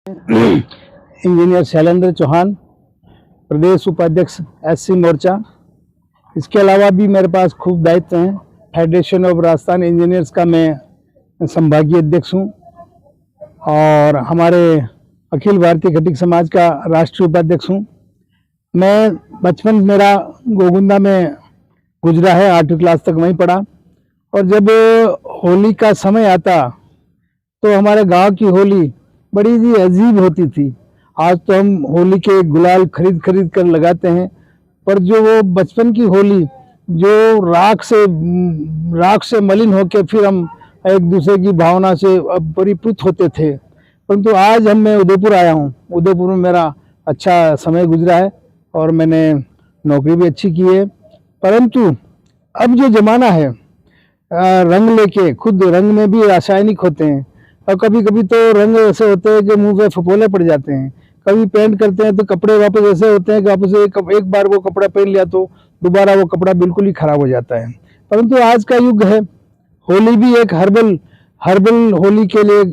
Engineer Shailendra Chauhan, प्रदेश उपाध्यक्ष SC मोर्चा। इसके अलावा भी मेरे पास खूब दायित्व हैं। फेडरेशन ऑफ राजस्थान इंजीनियर्स का मैं संभागीय अध्यक्ष हूँ और हमारे अखिल भारतीय खटिक समाज का राष्ट्रीय उपाध्यक्ष हूँ। मैं बचपन मेरा गोगुंदा में गुजरा है, 8वीं क्लास तक वहीं पढ़ा। और जब होली का समय आता तो हमारे गांव की होली बड़ी ही अजीब होती थी। आज तो हम होली के गुलाल खरीद खरीद कर लगाते हैं, पर जो वो बचपन की होली जो राख से मलिन होकर फिर हम एक दूसरे की भावना से परिपूत होते थे। परंतु आज मैं उदयपुर आया हूँ। उदयपुर में मेरा अच्छा समय गुजरा है और मैंने नौकरी भी अच्छी की है। परंतु अब जो जमाना है, रंग लेके खुद रंग में भी रासायनिक होते हैं और कभी कभी तो रंग ऐसे होते हैं कि मुंह पे फफोले पड़ जाते हैं। कभी पेंट करते हैं तो कपड़े वापस ऐसे होते हैं कि वापस एक बार वो कपड़ा पहन लिया तो दोबारा वो कपड़ा बिल्कुल ही खराब हो जाता है। परंतु आज का युग है, होली भी एक हर्बल होली के लिए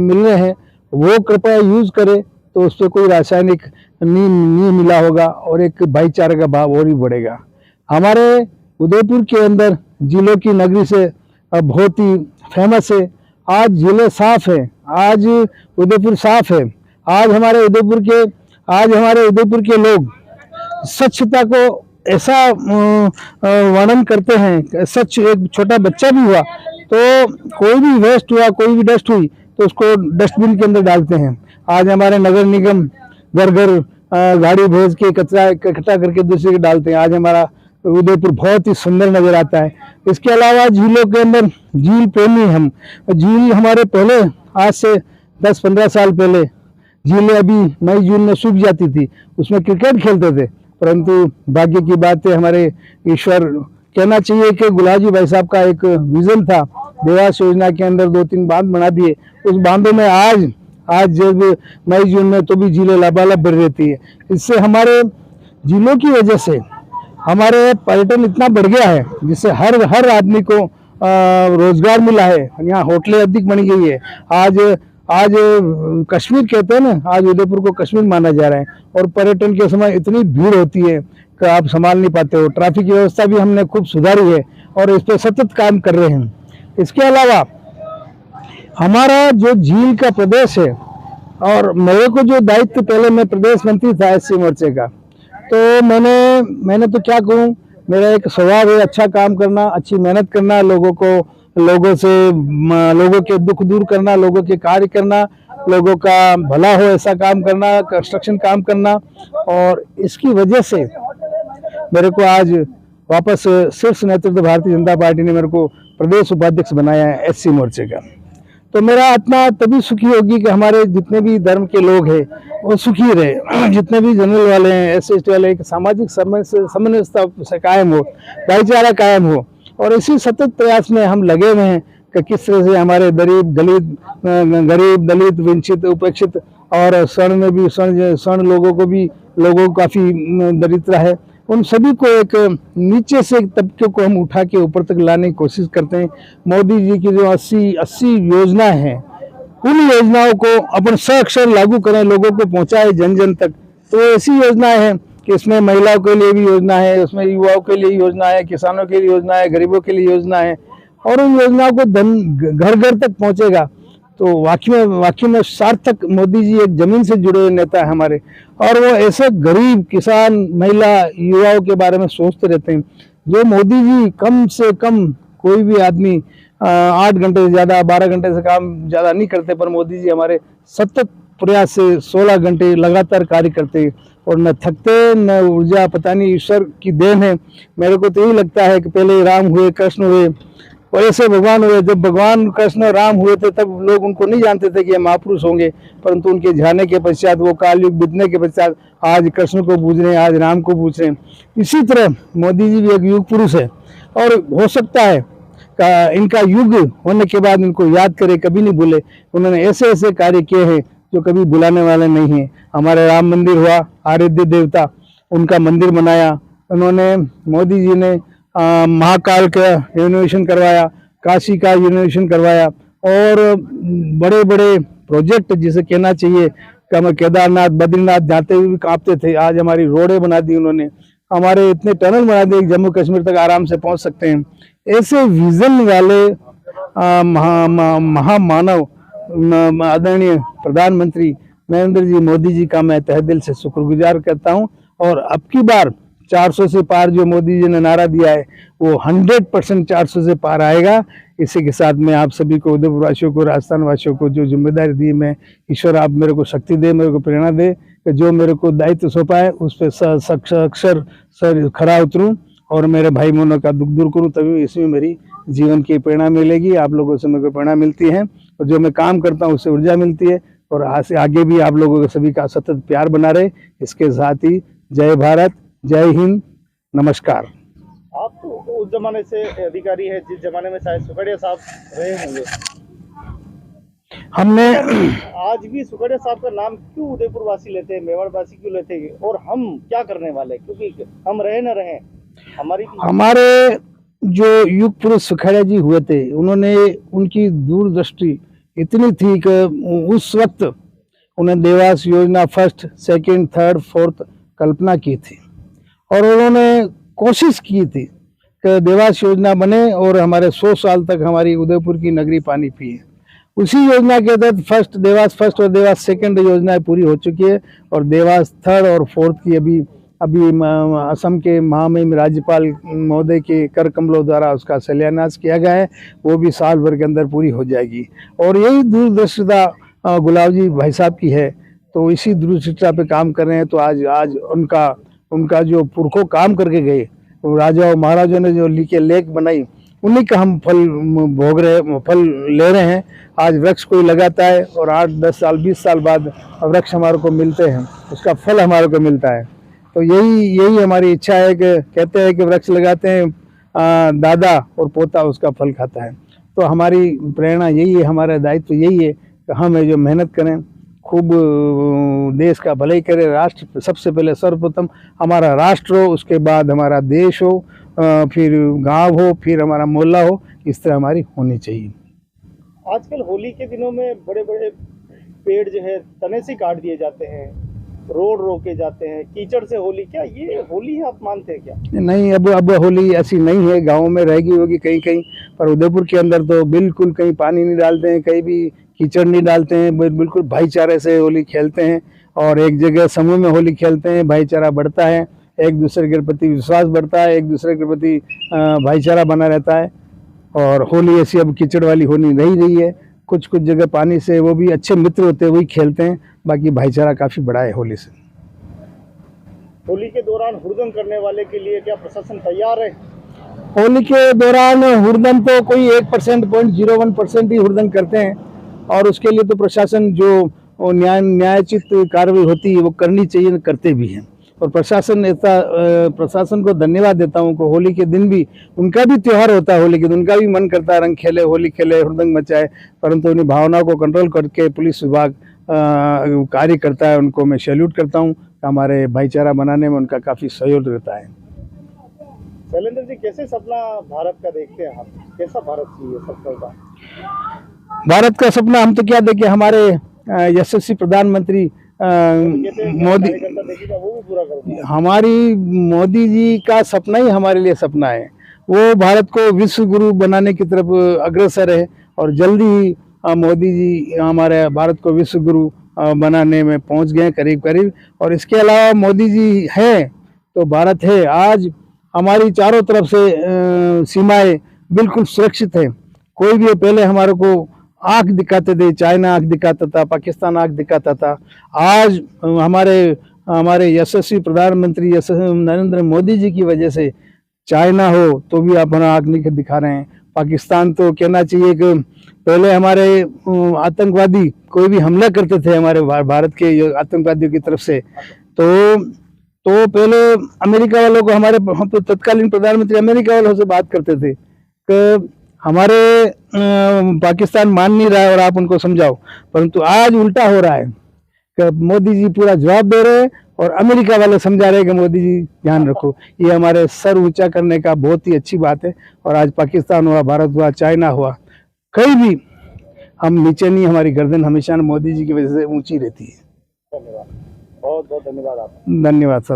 मिल रहे हैं। वो कृपया यूज करे तो उस पर कोई रासायनिक नहीं मिला होगा और एक भाईचारे का भाव और भी बढ़ेगा। हमारे उदयपुर के अंदर जिलों की नगरी से बहुत ही फेमस है। आज जिले साफ है, आज उदयपुर साफ है। आज हमारे उदयपुर के लोग स्वच्छता को ऐसा वर्णन करते हैं। सच एक छोटा बच्चा भी हुआ तो कोई भी वेस्ट हुआ, कोई भी डस्ट हुई तो उसको डस्टबिन के अंदर डालते हैं। आज हमारे नगर निगम घर घर गाड़ी भेज के कचरा इकट्ठा करके दूसरे के डालते हैं। आज हमारा उदयपुर बहुत ही सुंदर नजर आता है। इसके अलावा झीलों के अंदर झील प्रेमी हम, झील हमारे पहले आज से 10-15 साल पहले झीलें अभी मई जून में सूख जाती थी, उसमें क्रिकेट खेलते थे। परंतु भाग्य की बात है, हमारे ईश्वर कहना चाहिए कि गुलाजी भाई साहब का एक विजन था। देवास योजना के अंदर 2-3 बांध बना दिए। उस बांधों में आज जब मई जून में तो भी झीलें लबालब भर रहती है। इससे हमारे झीलों की वजह से हमारे पर्यटन इतना बढ़ गया है जिससे हर आदमी को रोजगार मिला है। यहाँ होटलें अधिक बन गई है। आज कश्मीर कहते हैं ना, आज उदयपुर को कश्मीर माना जा रहा है। और पर्यटन के समय इतनी भीड़ होती है कि आप संभाल नहीं पाते हो। ट्रैफिक व्यवस्था भी हमने खूब सुधारी है और इस पर सतत काम कर रहे हैं। इसके अलावा हमारा जो झील का प्रदेश है और मेरे को जो दायित्व, पहले मैं प्रदेश मंत्री था एससी मोर्चे का, तो मैंने तो क्या कहूँ, मेरा एक स्वभाव है अच्छा काम करना, अच्छी मेहनत करना, लोगों के दुख दूर करना, लोगों के कार्य करना, लोगों का भला हो ऐसा काम करना, कंस्ट्रक्शन काम करना। और इसकी वजह से मेरे को आज वापस शीर्ष नेतृत्व भारतीय जनता पार्टी ने मेरे को प्रदेश उपाध्यक्ष बनाया है एससी मोर्चे का। तो मेरा आत्मा तभी सुखी होगी कि हमारे जितने भी धर्म के लोग हैं वो सुखी रहे। जितने भी जनरल वाले हैं, SC वाले, एक सामाजिक समन्वयता कायम हो, भाईचारा कायम हो। और इसी सतत प्रयास में हम लगे हुए हैं कि किस तरह से हमारे गरीब दलित वंचित उपेक्षित और स्वर्ण में भी स्वर्ण लोगों को काफी दरिद्र है, उन सभी को एक नीचे से तबके को हम उठा के ऊपर तक लाने की कोशिश करते हैं। मोदी जी की जो 80 योजना है, उन योजनाओं को अपन सअक्षर लागू करें, लोगों को पहुंचाए जन जन तक। तो ऐसी योजनाएं हैं कि इसमें महिलाओं के लिए भी योजना है, उसमें युवाओं के लिए योजना है, किसानों के लिए योजना है, गरीबों के लिए योजना है। और उन योजनाओं को धन घर घर तक पहुंचेगा तो वाकई में सार्थक मोदी जी एक जमीन से जुड़े हुए नेता है हमारे। और वो ऐसे गरीब, किसान, महिला, युवाओं के बारे में सोचते रहते हैं। जो मोदी जी कम से कम, कोई भी आदमी 8 घंटे से ज़्यादा, 12 घंटे से काम ज़्यादा नहीं करते, पर मोदी जी हमारे सतत प्रयास से 16 घंटे लगातार कार्य करते हैं और न थकते न ऊर्जा। पता नहीं ईश्वर की देन है। मेरे को तो यही लगता है कि पहले राम हुए, कृष्ण हुए और ऐसे भगवान हुए। जब भगवान कृष्ण राम हुए थे तब लोग उनको नहीं जानते थे कि ये महापुरुष होंगे, परंतु उनके जाने के पश्चात, वो काल युग बीतने के पश्चात आज कृष्ण को पूज रहे हैं, आज राम को पूज रहे हैं। इसी तरह मोदी जी भी एक युग पुरुष है और हो सकता है इनका युग होने के बाद इनको याद करे, कभी नहीं भूले। उन्होंने ऐसे ऐसे कार्य किए हैं जो कभी भुलाने वाले नहीं हैं। हमारे राम मंदिर हुआ, आराध्य देवता, उनका मंदिर बनाया उन्होंने। मोदी जी ने महाकाल का रिनोवेशन करवाया, काशी का रिनोवेशन करवाया और बड़े बड़े प्रोजेक्ट जिसे कहना चाहिए हम केदारनाथ बद्रीनाथ जाते हुए भी कांपते थे, आज हमारी रोडें बना दी उन्होंने, हमारे इतने टनल बना दिए जम्मू कश्मीर तक आराम से पहुंच सकते हैं। ऐसे विजन वाले महामानव आदरणीय प्रधानमंत्री नरेंद्र जी मोदी जी का मैं तहे दिल से शुक्रगुजार करता हूं। और अब की बार 400 से पार जो मोदी जी ने नारा दिया है वो 100% 400 से पार आएगा। इसी के साथ मैं आप सभी को, उदयपुर वासियों को, राजस्थान वासियों को जो जिम्मेदारी दी, मैं ईश्वर आप मेरे को शक्ति दे, मेरे को प्रेरणा दे कि जो मेरे को दायित्व सौंपा है उस पर अक्षर खरा उतरूं और मेरे भाई बहनों का दुख दूर करूं, तभी इसमें मेरी जीवन की प्रेरणा मिलेगी। आप लोगों से मेरे को प्रेरणा मिलती है और जो मैं काम करता हूँ उससे ऊर्जा मिलती है। और आज से आगे भी आप लोगों के सभी का सतत प्यार बना रहे। इसके साथ ही जय भारत, जय हिंद, नमस्कार। आप तो उस जमाने से अधिकारी है जिस जमाने में शायद सुखड़िया साहब रहे होंगे। हमने आज भी सुखड़िया साहब का नाम क्यों उदयपुर वासी लेते हैं, मेवाड़ वासी क्यों लेते हैं, और हम क्या करने वाले हैं? क्योंकि हम रहे न रहे, हमारे जो युग पुरुष सुखड़िया जी हुए थे, उन्होंने, उनकी दूरदृष्टि इतनी थी कि उस वक्त उन्हें देवास योजना फर्स्ट, सेकंड, थर्ड, फोर्थ कल्पना की थी और उन्होंने कोशिश की थी कि देवास योजना बने और हमारे 100 साल तक हमारी उदयपुर की नगरी पानी पिए। उसी योजना के तहत देवास फर्स्ट और देवास सेकंड योजनाएं पूरी हो चुकी है और देवास थर्ड और फोर्थ की अभी असम के महामहिम राज्यपाल महोदय के कर कमलों द्वारा उसका शिलान्यास किया गया है, वो भी साल भर के अंदर पूरी हो जाएगी। और यही दूरदर्शिता गुलाब जी भाई साहब की है, तो इसी दूरदर्शिता पे काम कर रहे हैं। तो आज उनका जो पुरखों काम करके गए, राजा और महाराजों ने जो लेक बनाई, उन्हीं का हम फल ले रहे हैं। आज वृक्ष कोई लगाता है और 8-10 साल 20 साल बाद वृक्ष हमारे को मिलते हैं, उसका फल हमारे को मिलता है। तो यही हमारी इच्छा है कि कहते हैं कि वृक्ष लगाते हैं दादा और पोता उसका फल खाता है। तो हमारी प्रेरणा यही है, हमारा दायित्व यही है कि हम जो मेहनत करें, खूब देश का भलाई करें। राष्ट्र सबसे पहले, सर्वप्रथम हमारा राष्ट्र हो, उसके बाद हमारा देश हो, फिर गांव हो, फिर हमारा मोहल्ला हो। इस तरह हमारी होनी चाहिए। आजकल होली के दिनों में बड़े बड़े पेड़ जो है तने से काट दिए जाते हैं, रोड रोके जाते हैं, कीचड़ से होली, क्या ये होली है आप मानते हैं क्या? नहीं, अब होली ऐसी नहीं है, गाँव में रहेगी होगी कहीं कहीं, पर उदयपुर के अंदर तो बिल्कुल कहीं पानी नहीं डालते हैं, कहीं भी कीचड़ नहीं डालते हैं, बिल्कुल भाईचारे से होली खेलते हैं और एक जगह समूह में होली खेलते हैं। भाईचारा बढ़ता है, एक दूसरे के प्रति विश्वास बढ़ता है, एक दूसरे के प्रति भाईचारा बना रहता है। और होली ऐसी अब कीचड़ वाली होली नहीं रही है। कुछ जगह पानी से वो भी अच्छे मित्र होते हैं, वही खेलते हैं, बाकी भाईचारा काफ़ी बड़ा है होली से। होली के दौरान हुड़दंग करने वाले के लिए क्या प्रशासन तैयार है? होली के दौरान हुड़दंग तो कोई 1%, 0.01% ही हुड़दंग करते हैं और उसके लिए तो प्रशासन जो न्यायोचित कार्रवाई होती है वो करनी चाहिए, करते भी हैं। और प्रशासन को धन्यवाद देता हूँ कि होली के दिन भी उनका भी त्यौहार होता है, होली के दिन उनका भी मन करता है रंग खेले, होली खेले, हुड़दंग मचाए, परंतु उन्हीं भावनाओं को कंट्रोल करके पुलिस विभाग कार्य करता है। उनको मैं सैल्यूट करता हूँ। हमारे भाईचारा बनाने में उनका काफ़ी सहयोग रहता है। शैलेंद्र जी, कैसे सपना भारत का देखते हैं आप? कैसा भारत चाहिए सपना का? भारत का सपना हम तो क्या देखें, हमारे यशस्वी प्रधानमंत्री मोदी, हमारी मोदी जी का सपना ही हमारे लिए सपना है। वो भारत को विश्व गुरु बनाने की तरफ अग्रसर है और जल्दी ही मोदी जी हमारे भारत को विश्व गुरु बनाने में पहुंच गए करीब। और इसके अलावा मोदी जी हैं तो भारत है। आज हमारी चारों तरफ से सीमाएं बिल्कुल सुरक्षित है। कोई भी पहले हमारे को आंख दिखाते थे, चाइना आंख दिखाता था, पाकिस्तान आंख दिखाता था। आज हमारे यशस्वी प्रधानमंत्री नरेंद्र मोदी जी की वजह से चाइना हो तो भी अपना आंख नहीं दिखा रहे हैं। पाकिस्तान तो कहना चाहिए कि पहले हमारे आतंकवादी कोई भी हमला करते थे हमारे भारत के आतंकवादियों की तरफ से, तो पहले अमेरिका वालों को, हम तो तत्कालीन प्रधानमंत्री अमेरिका वालों से बात करते थे कि हमारे पाकिस्तान मान नहीं रहा है और आप उनको समझाओ, परंतु आज उल्टा हो रहा है कि मोदी जी पूरा जवाब दे रहे हैं और अमेरिका वाले समझा रहे हैं कि मोदी जी ध्यान रखो। ये हमारे सर ऊंचा करने का बहुत ही अच्छी बात है। और आज पाकिस्तान हुआ, भारत हुआ, चाइना हुआ, कहीं भी हम नीचे नहीं, हमारी गर्दन हमेशा मोदी जी की वजह से ऊंची रहती है। बहुत बहुत धन्यवाद आपका। धन्यवाद सर।